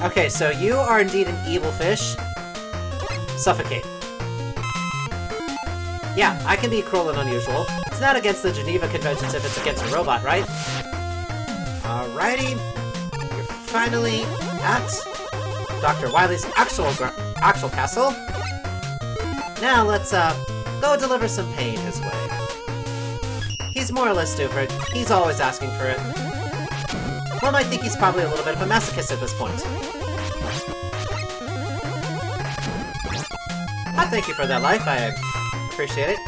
Okay, so you are indeed an evil fish. Suffocate. Yeah, I can be cruel and unusual. It's not against the Geneva Conventions if it's against a robot, right? Alrighty. You're finally at Dr. Wily's actual castle. Now let's, go deliver some pain his way. He's more or less stupid. He's always asking for it. One might think he's probably a little bit of a masochist at this point. Ah, thank you for that life. I appreciate it.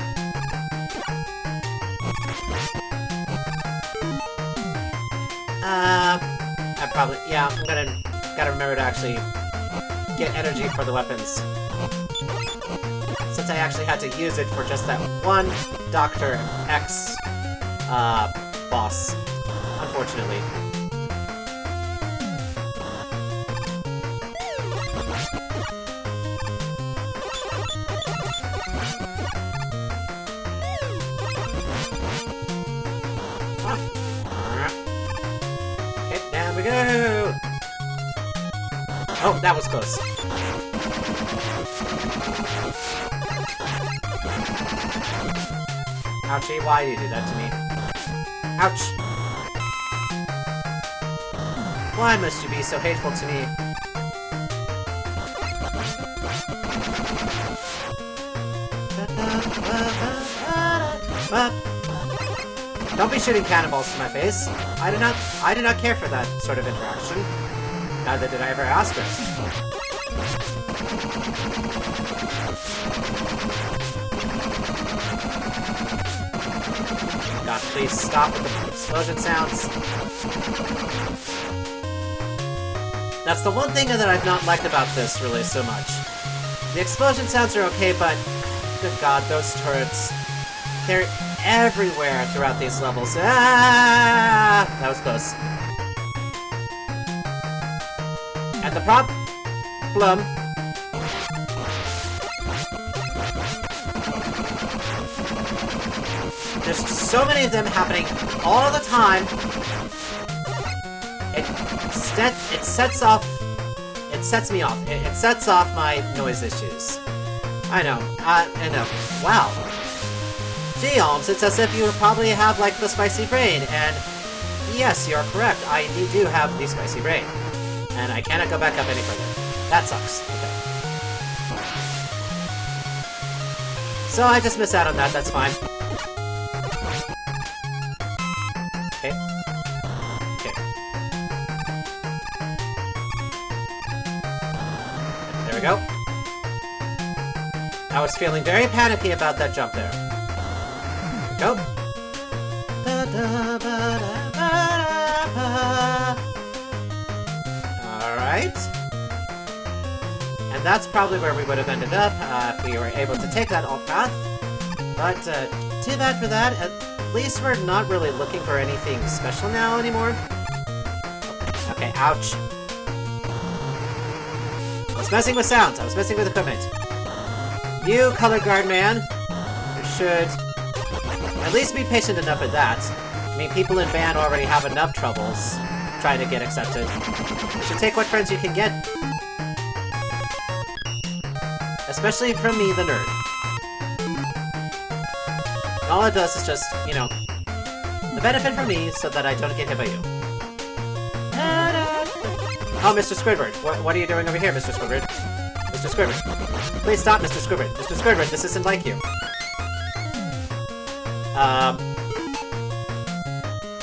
Gotta remember to actually get energy for the weapons. Since I actually had to use it for just that one Dr. X, boss. Unfortunately. Okay, down we go! Oh, that was close. Ouchie, why do you do that to me? Ouch! Why must you be so hateful to me? Don't be shooting cannonballs to my face. I do not care for that sort of interaction. Neither did I ever ask her. God, please stop with the explosion sounds. That's the one thing that I've not liked about this really so much. The explosion sounds are okay, but good God, those turrets, they're everywhere throughout these levels. Ah! That was close. And the problem... There's so many of them happening all the time. It sets me off. It sets off my noise issues. I know. Wow. Gee, Alms, it's as if you probably have, like, the spicy brain, and yes, you're correct. I indeed do have the spicy brain. And I cannot go back up any further. That sucks. Okay. So I just miss out on that, that's fine. Okay. Okay. There we go. I was feeling very panicky about that jump there. Go. Alright. And that's probably where we would have ended up if we were able to take that alt path. But too bad for that. At least we're not really looking for anything special now anymore. Okay, ouch. I was messing with sounds. I was messing with equipment. You, color guard man, should at least be patient enough with that. I mean, people in band already have enough troubles trying to get accepted. You should take what friends you can get. Especially from me, the nerd. And all it does is just, you know, the benefit for me so that I don't get hit by you. Oh, Mr. Squidward. What are you doing over here, Mr. Squidward? Mr. Squidward. Please stop, Mr. Squidward. Mr. Squidward, this isn't like you.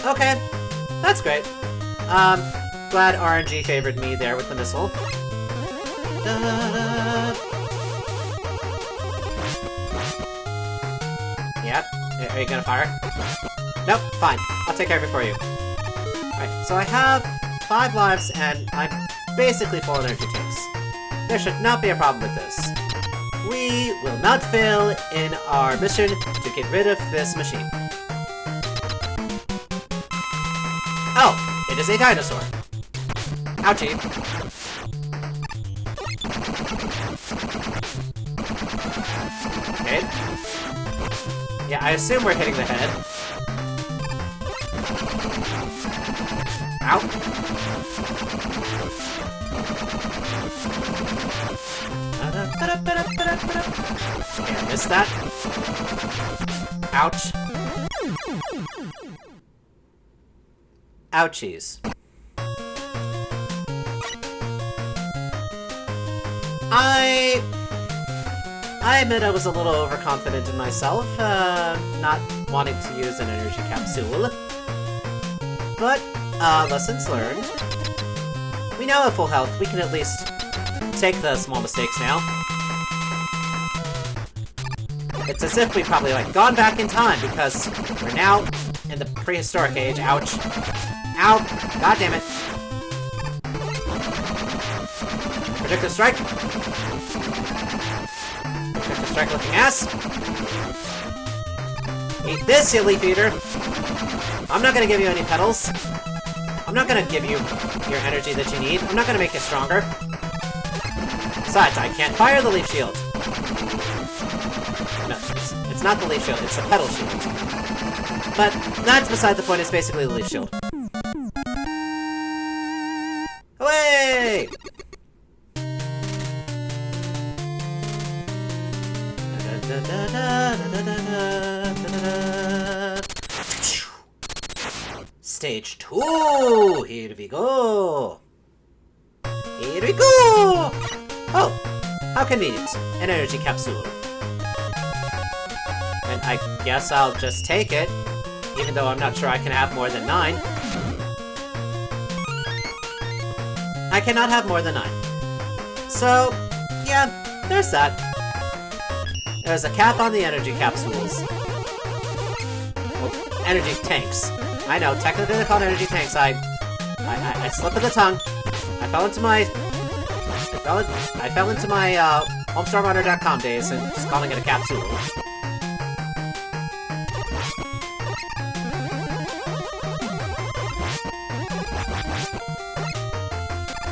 Okay. That's great. Glad RNG favored me there with the missile. Yep. Are you gonna fire? Nope, fine. I'll take care of it for you. Alright, so I have 5 lives, and I'm basically full energy tanks. There should not be a problem with this. We will not fail in our mission to get rid of this machine. Oh, it is a dinosaur. Ouchie. Okay. Yeah, I assume we're hitting the head. Ow. Okay, I missed that. Ouch. Ouchies. I admit I was a little overconfident in myself, not wanting to use an energy capsule. But, lessons learned. We now have full health, we can at least take the small mistakes now. It's as if we've probably, like, gone back in time, because we're now in the prehistoric age. Ouch. Ow! God damn it. Projectile strike! Projectile strike looking ass! Eat this, you leaf eater! I'm not gonna give you any petals. I'm not gonna give you your energy that you need. I'm not gonna make it stronger. Besides, I can't fire the leaf shield. No, it's not the leaf shield, it's the petal shield. But that's beside the point, it's basically the leaf shield. Away! Stage 2! Here we go! Here we go! Oh, how convenient. An energy capsule. And I guess I'll just take it, even though I'm not sure I can have more than 9. I cannot have more than 9. So, yeah, there's that. There's a cap on the energy capsules. Well, energy tanks. I know, technically they're called energy tanks. I slipped of the tongue. I fell into my homestarrunner.com days and just calling it a capsule.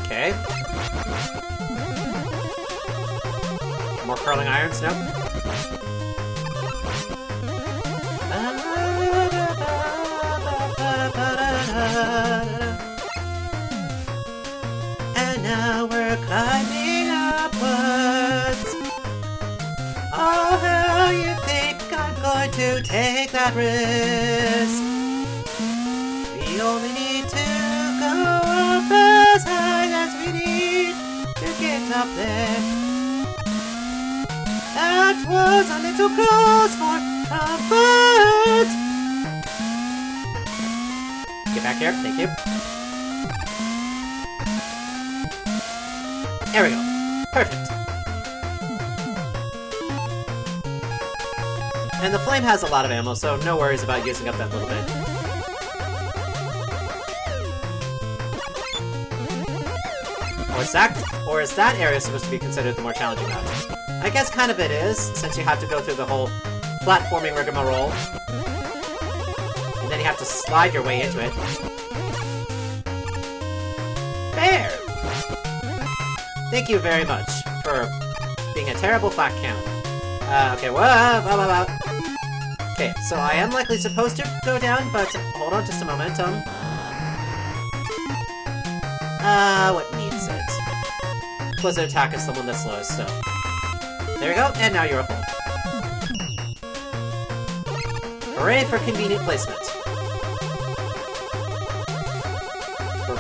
Okay. More curling irons? Nope. And now we're climbing upwards. Oh, how you think I'm going to take that risk? We only need to go up as high as we need to get up there. That was a little close for comfort. Get back here, thank you. There we go. Perfect. And the flame has a lot of ammo, so no worries about using up that little bit. Or is that area supposed to be considered the more challenging map? I guess kind of it is, since you have to go through the whole platforming rigmarole. And then you have to slide your way into it. Fair! Thank you very much for being a terrible flat count. Okay, whoa. Okay, so I am likely supposed to go down, but hold on just a moment. What needs it? Blizzard attack is the one that's slowest, so. There we go, and now you're a full. Hooray for convenient placement.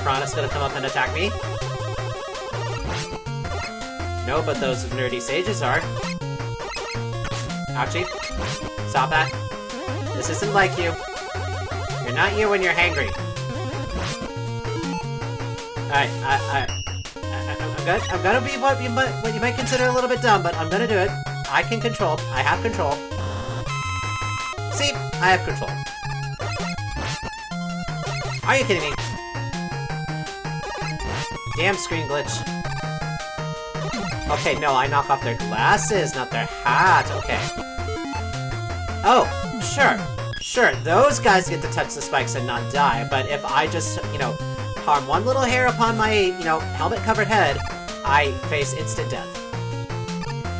Piranha's gonna come up and attack me. No, but those nerdy sages are. Ouchie. Stop that. This isn't like you. You're not you when you're hangry. Alright, I'm good. I'm gonna be what you might consider a little bit dumb, but I'm gonna do it. I can control. I have control. See? I have control. Are you kidding me? Damn screen glitch. Okay, no, I knock off their glasses, not their hat. Okay. Oh, sure. Sure, those guys get to touch the spikes and not die, but if I just, harm one little hair upon my, helmet-covered head, I face instant death.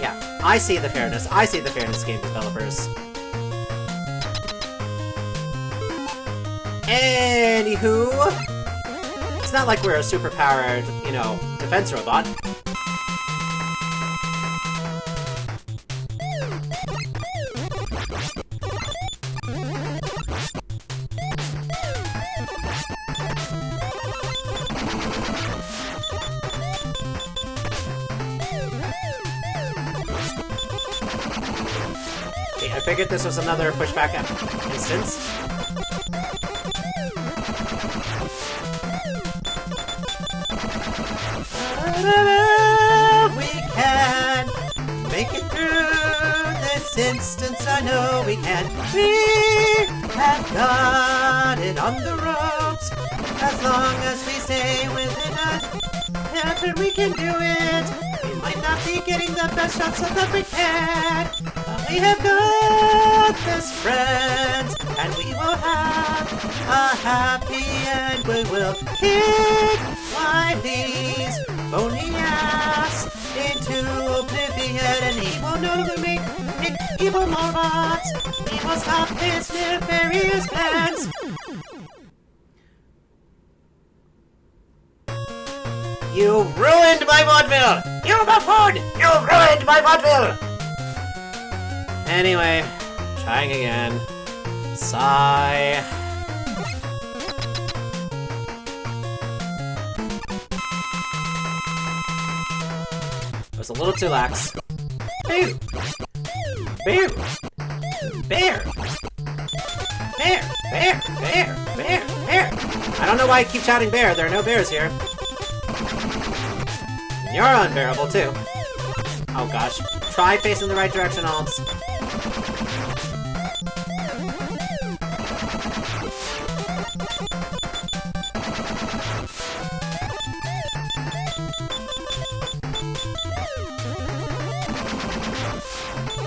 Yeah, I see the fairness. I see the fairness, game developers. Anywho, It's not like we're a superpowered, you know, defense robot. Okay, I figured this was another pushback instance. We can make it through this instance, I know we can. We have got it on the ropes. As long as we stay within us, and we can do it. We might not be getting the best shots so that we can. But we have got this, friends, and we will have a happy end. We will kick Wily's bony ass into oblivion, and he will no longer make evil robots. We will stop his nefarious plans. You ruined my vaudeville! You buffoon! You ruined my vaudeville! Anyway, trying again. Sigh. It was a little too lax. Boo! Boo! Bear! Bear! Bear! Bear! Bear! Bear! I don't know why I keep shouting bear. There are no bears here. You're unbearable, too. Oh gosh. Try facing the right direction, Alms.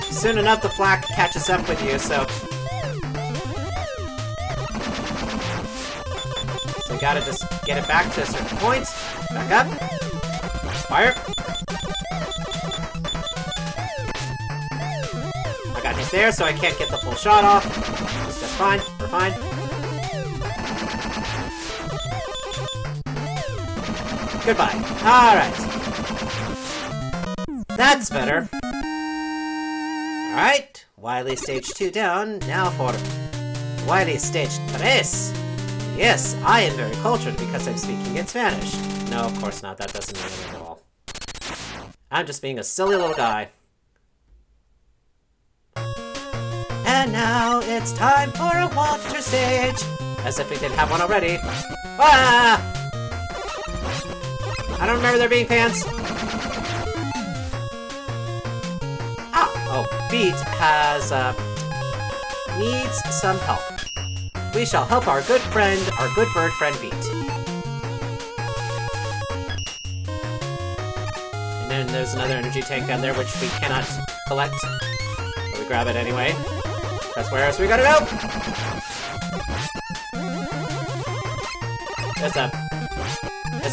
Soon enough, the flak catches up with you, so... So you gotta just get it back to a certain point. Back up. Fire! I got his there, so I can't get the full shot off. It's just fine. We're fine. Goodbye. Alright. That's better. Alright. Wily stage 2 down. Now for Wily stage 3. Yes, I am very cultured because I'm speaking in Spanish. No, of course not. That doesn't mean anything at all. I'm just being a silly little guy. And now it's time for a water stage. As if we didn't have one already. Ah! I don't remember there being fans. Ah! Oh, Beat has, needs some help. We shall help our good friend, our good bird friend Beat. And then there's another energy tank down there, which we cannot collect. But we grab it anyway. That's where else we gotta go! There's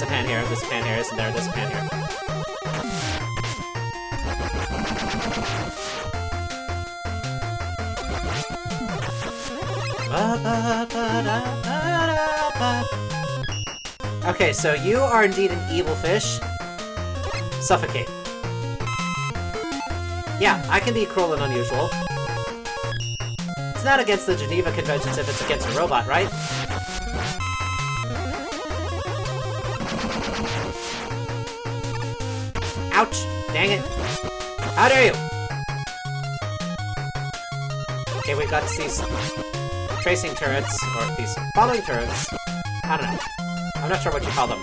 a pan here, this pan here, isn't there? This pan here. Okay, so you are indeed an evil fish. Suffocate. Yeah, I can be cruel and unusual. It's not against the Geneva Conventions if it's against a robot, right? Ouch! Dang it! How dare you! Okay, we've got these tracing turrets, or these following turrets. I don't know. I'm not sure what you call them.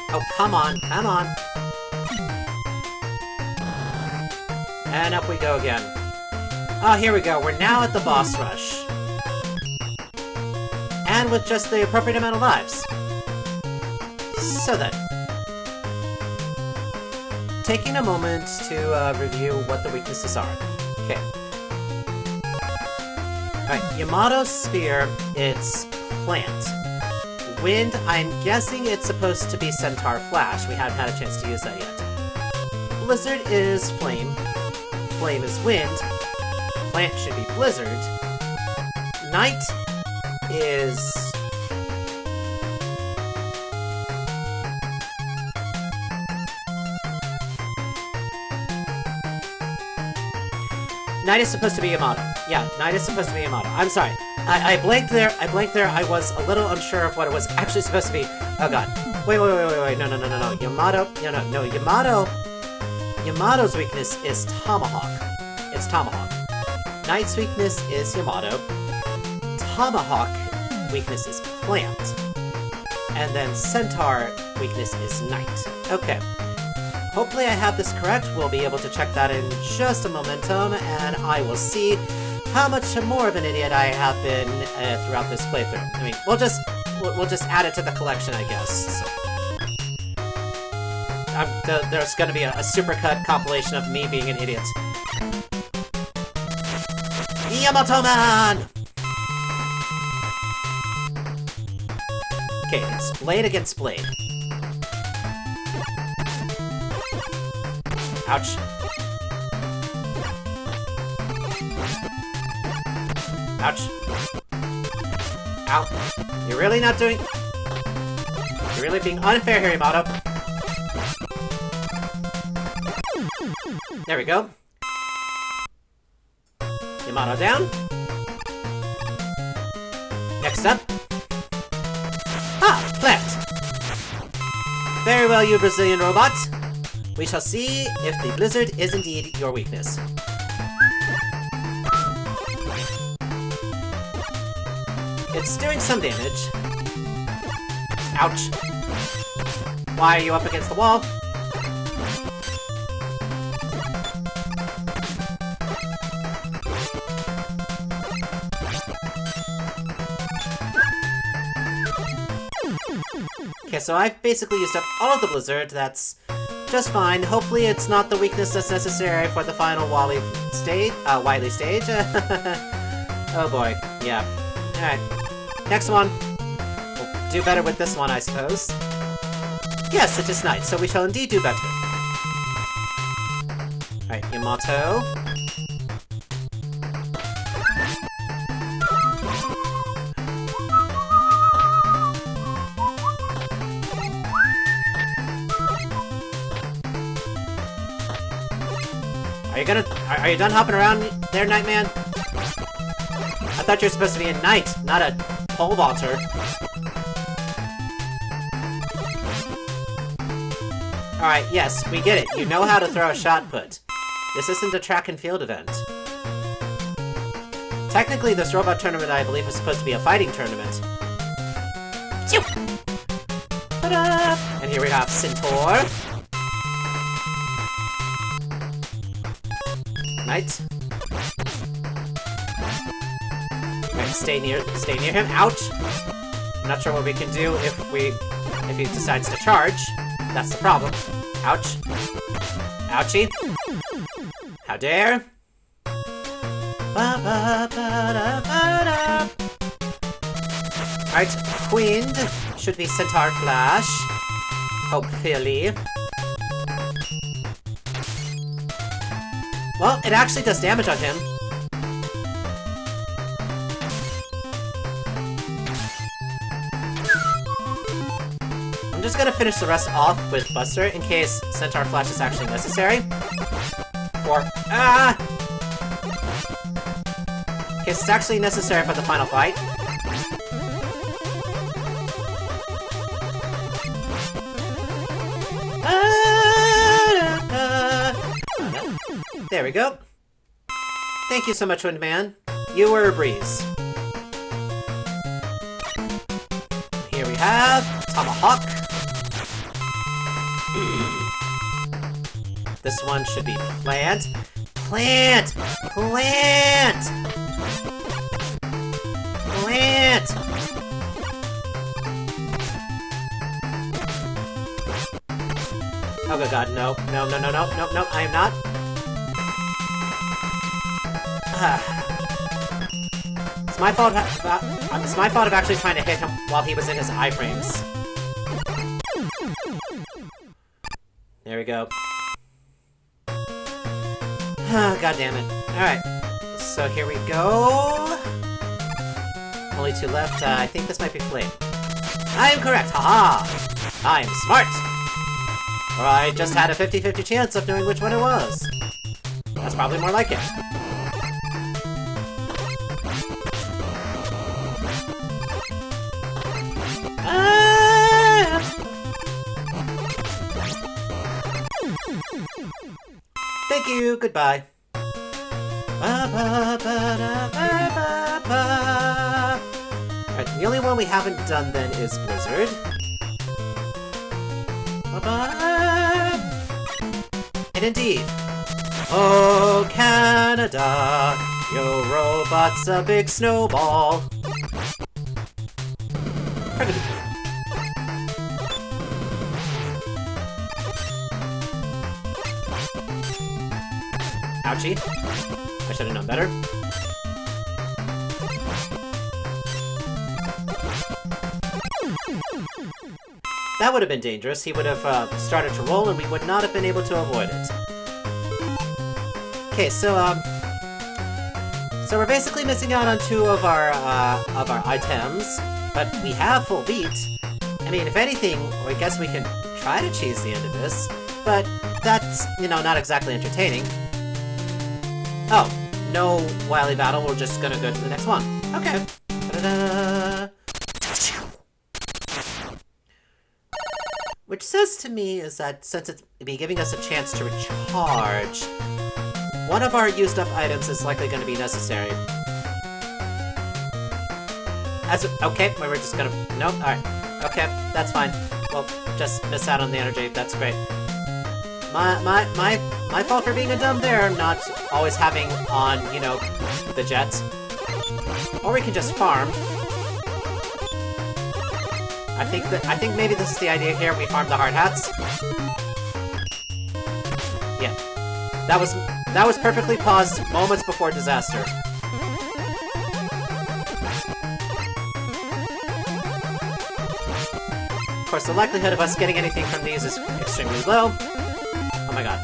Oh, come on, come on. And up we go again. Oh, here we go. We're now at the boss rush. And with just the appropriate amount of lives. So then. Taking a moment to review what the weaknesses are. Okay. Alright, Yamato's Sphere, it's plant. Wind, I'm guessing it's supposed to be Centaur Flash. We haven't had a chance to use that yet. Blizzard is flame. Flame is wind. Plant should be blizzard. Night is Knight is supposed to be Yamato. Yeah, Knight is supposed to be Yamato. I'm sorry. I blanked there. I was a little unsure of what it was actually supposed to be. Oh god. Wait. No. Yamato. No. Yamato's weakness is Tomahawk. It's Tomahawk. Knight's weakness is Yamato. Tomahawk weakness is Plant. And then Centaur weakness is Knight. Okay. Hopefully I have this correct. We'll be able to check that in just a momentum, and I will see how much more of an idiot I have been throughout this playthrough. I mean, we'll just add it to the collection, I guess. So, there's gonna be a supercut compilation of me being an idiot. Yamato Man! Okay, it's blade against blade. Ouch. Ouch. Ow. You're really not doing... You're really being unfair here, Yamato. There we go. Yamato down. Next up. Ah! Left! Very well, you Brazilian robot. We shall see if the blizzard is indeed your weakness. It's doing some damage. Ouch. Why are you up against the wall? Okay, so I've basically used up all of the blizzard. That's just fine. Hopefully it's not the weakness that's necessary for the final Wily stage. Oh boy, yeah. Alright, next one. We'll do better with this one, I suppose. Yes, it is night, so we shall indeed do better. Alright, Yamato. Are you done hopping around there, Nightman? I thought you were supposed to be a knight, not a pole vaulter. Alright, yes, we get it. You know how to throw a shot put. This isn't a track and field event. Technically, this robot tournament, I believe, is supposed to be a fighting tournament. Ta-da! And here we have Centaur. Knight. Right, stay near him. Ouch! I'm not sure what we can do if he decides to charge. That's the problem. Ouch. Ouchie. How dare! Alright, Queen should be Centaur Flash. Hopefully. Well, it actually does damage on him. I'm just gonna finish the rest off with Buster in case Centaur Flash is actually necessary. Or, in case it's actually necessary for the final fight. There we go. Thank you so much, Windman. You were a breeze. Here we have Tomahawk. This one should be Plant. Plant! Plant! Plant! Oh good god, no. No, I am not. It's my fault. It's my fault of actually trying to hit him while he was in his iframes. There we go. God damn it. Alright. So here we go. Only two left. I think this might be Flame. I am correct. Haha! I am smart. Or I just had a 50-50 chance of knowing which one it was. That's probably more like it. Thank you, goodbye. Alright, the only one we haven't done then is Blizzard. And indeed, oh Canada, your robot's a big snowball. Ouchie. I should have known better. That would have been dangerous. He would have started to roll and we would not have been able to avoid it. Okay, so we're basically missing out on 2 of our items, but we have full beat. I mean, if anything, I guess we can try to cheese the end of this, but that's, you know, not exactly entertaining. Oh, no Wily battle, we're just gonna go to the next one. Okay. Da-da-da. Which says to me is that since it's be giving us a chance to recharge, one of our used up items is likely going to be necessary. Okay, we're just gonna... Nope, alright. Okay, that's fine. Well, just miss out on the energy, that's great. My fault for being a dumb there, not always having on, you know, the jet. Or we can just farm. I think maybe this is the idea here, we farm the hard hats. Yeah. That was perfectly paused moments before disaster. Of course, the likelihood of us getting anything from these is extremely low. Oh my god.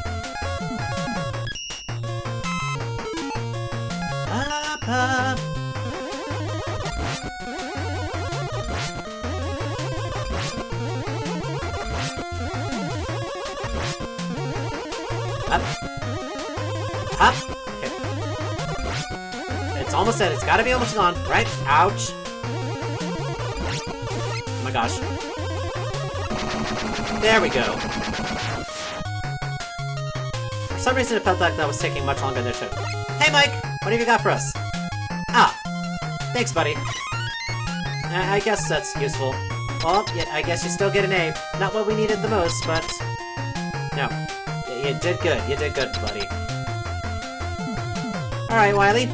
Up. Up. Okay. It's almost dead. It's gotta be almost gone, right? Ouch. Oh my gosh. There we go. For some reason, it felt like that was taking much longer than it should. Hey, Mike! What have you got for us? Ah. Thanks, buddy. I guess that's useful. Well, yeah, I guess you still get an A. Not what we needed the most, but... No. You did good. You did good, buddy. Alright, Wily.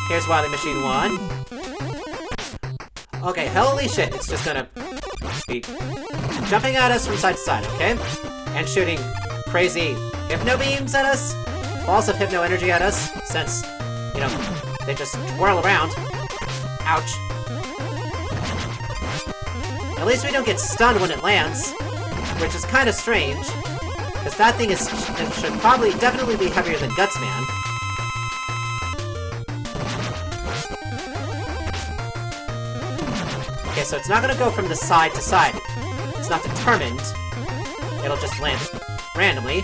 Here's Wily Machine 1. Okay, holy shit, it's just gonna be jumping at us from side to side, okay? And shooting crazy hypno beams at us. Balls of hypno energy at us, since, you know, they just twirl around. Ouch. At least we don't get stunned when it lands, which is kind of strange. Because that thing should probably definitely be heavier than Guts Man. Okay, so it's not gonna go from the side to side. It's not determined. It'll just land randomly.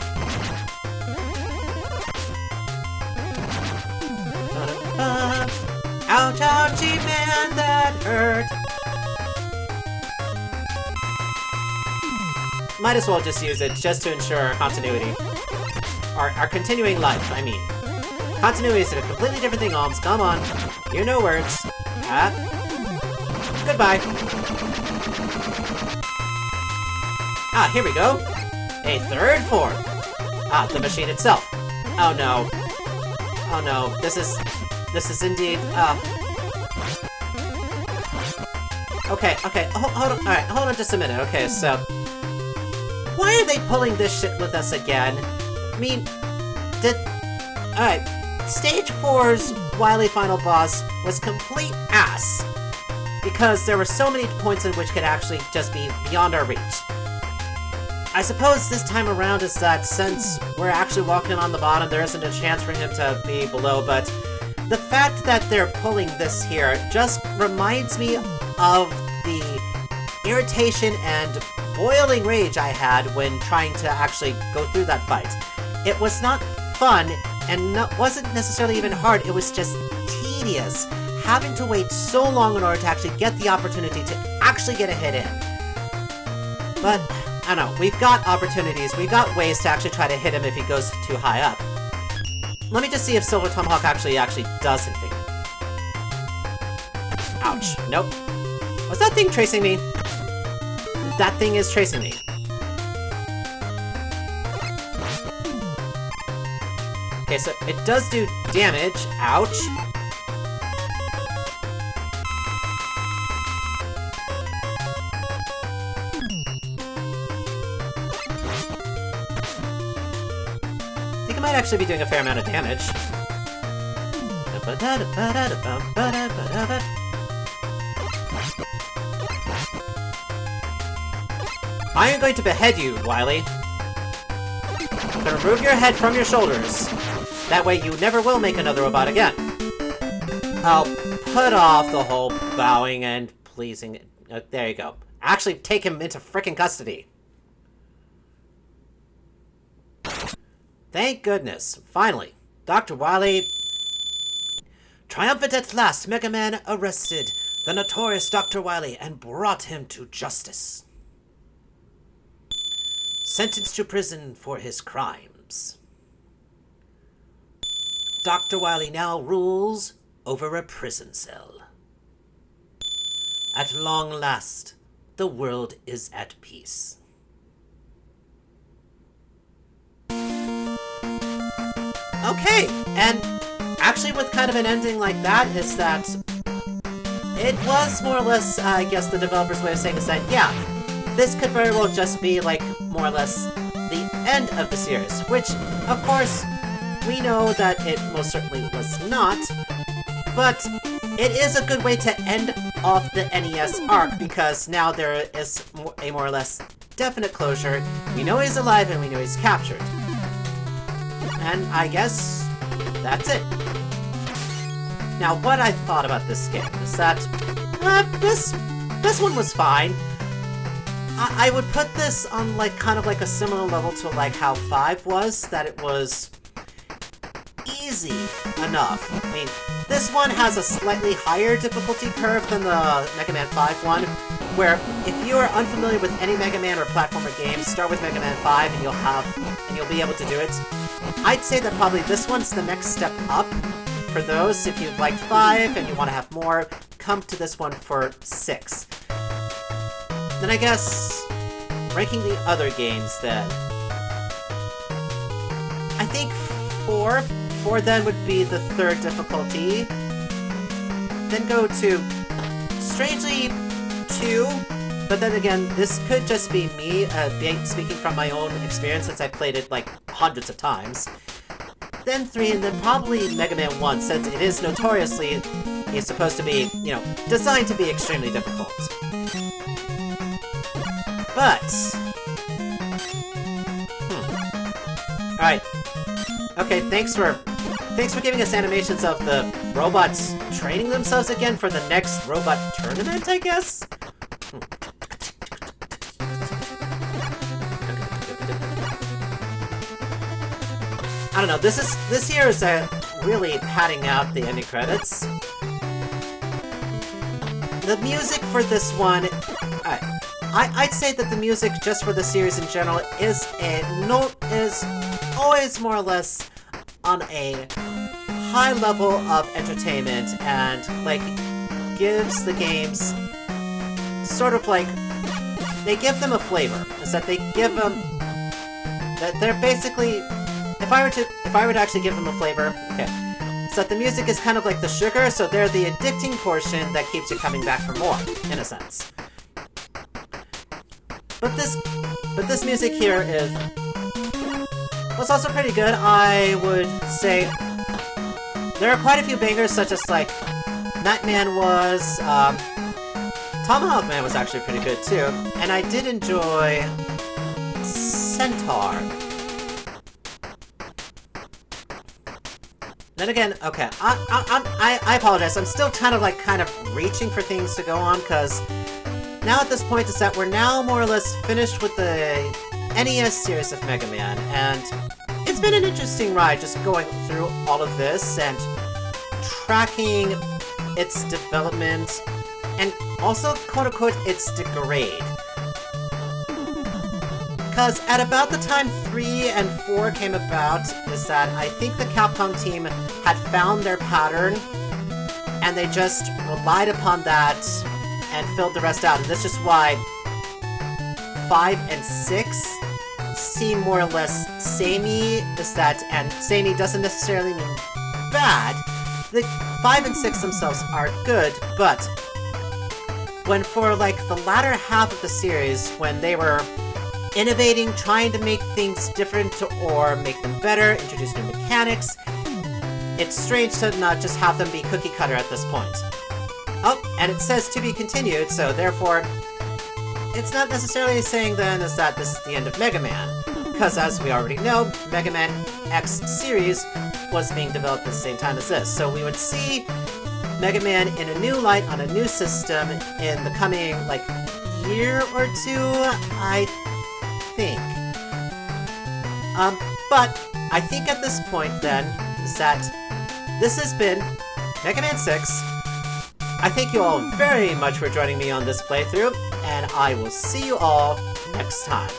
Ouch, ouchie, man, that hurt. Might as well just use it just to ensure continuity. Our continuing life, I mean. Continuity is a completely different thing, Alms. Come on. You know words. Goodbye. Ah, here we go. A third form. Ah, the machine itself. Oh no. Oh no. This is indeed, Okay. Hold on. Alright, hold on just a minute. Okay, so... Why are they pulling this shit with us again? I mean, Alright, Stage 4's Wily Final Boss was complete ass. Because there were so many points in which could actually just be beyond our reach. I suppose this time around is that since we're actually walking on the bottom, there isn't a chance for him to be below, but the fact that they're pulling this here just reminds me of the irritation and boiling rage I had when trying to actually go through that fight. It was not fun, and wasn't necessarily even hard, it was just tedious, having to wait so long in order to actually get the opportunity to actually get a hit in. But I don't know, we've got opportunities, we've got ways to actually try to hit him if he goes too high up. Let me just see if Silver Tomahawk actually does anything. Ouch. Nope. Was that thing tracing me? That thing is tracing me. Okay, so it does do damage. Ouch. I think it might actually be doing a fair amount of damage. I am going to behead you, Wily. I'm gonna remove your head from your shoulders. That way you never will make another robot again. I'll put off the whole bowing and pleasing. There you go. Actually take him into frickin' custody. Thank goodness. Finally. Dr. Wily... Triumphant at last, Mega Man arrested the notorious Dr. Wily and brought him to justice. Sentenced to prison for his crimes. Dr. Wily now rules over a prison cell. At long last, the world is at peace. Okay, and actually with kind of an ending like that is that it was more or less, I guess the developer's way of saying is that, yeah, this could very well just be like more or less the end of the series, which, of course, we know that it most certainly was not, but it is a good way to end off the NES arc because now there is a more or less definite closure. We know he's alive and we know he's captured. And I guess that's it. Now, what I thought about this game is that this one was fine. I would put this on like kind of like a similar level to like how 5 was, that it was easy enough. I mean, this one has a slightly higher difficulty curve than the Mega Man 5 one, where if you are unfamiliar with any Mega Man or platformer game, start with Mega Man 5 and you'll be able to do it. I'd say that probably this one's the next step up for those. If you liked 5 and you want to have more, come to this one for 6. Then I guess ranking the other games then. I think 4. 4 then would be the third difficulty. Then go to, strangely, 2. But then again, this could just be me speaking from my own experience since I played it like hundreds of times. Then 3, and then probably Mega Man 1, since it is notoriously is supposed to be, you know, designed to be extremely difficult. But... Alright. Okay, thanks for giving us animations of the robots training themselves again for the next robot tournament, I guess? I don't know, this here is really padding out the ending credits. The music for this one, I'd say that the music just for the series in general is always more or less on a high level of entertainment and like gives the games sort of like, they give them a flavor. Is that they give them, that they're basically, if I were to actually give them a flavor, okay, so that the music is kind of like the sugar, so they're the addicting portion that keeps you coming back for more, in a sense. But this music here was also pretty good. I would say there are quite a few bangers, such as like Nightman was, Tomahawk Man was actually pretty good too, and I did enjoy Centaur. Then again, okay, I apologize. I'm still kind of reaching for things to go on, because now at this point is that we're now more or less finished with the NES series of Mega Man, and it's been an interesting ride just going through all of this and tracking its development and also, quote-unquote, its degrade. Because at about the time 3 and 4 came about, is that I think the Capcom team had found their pattern, and they just relied upon that and filled the rest out. And this is why 5 and 6 seem more or less samey, is that, and samey doesn't necessarily mean bad. The 5 and 6 themselves are good, but when for like the latter half of the series, when they were innovating, trying to make things different or make them better, introduce new mechanics, it's strange to not just have them be cookie cutter at this point. Oh, and it says to be continued, so therefore, it's not necessarily saying then is that this is the end of Mega Man, because as we already know, Mega Man X series was being developed at the same time as this, so we would see Mega Man in a new light on a new system in the coming, like, year or two, I think. But I think at this point then, is that this has been Mega Man 6. I thank you all very much for joining me on this playthrough, and I will see you all next time.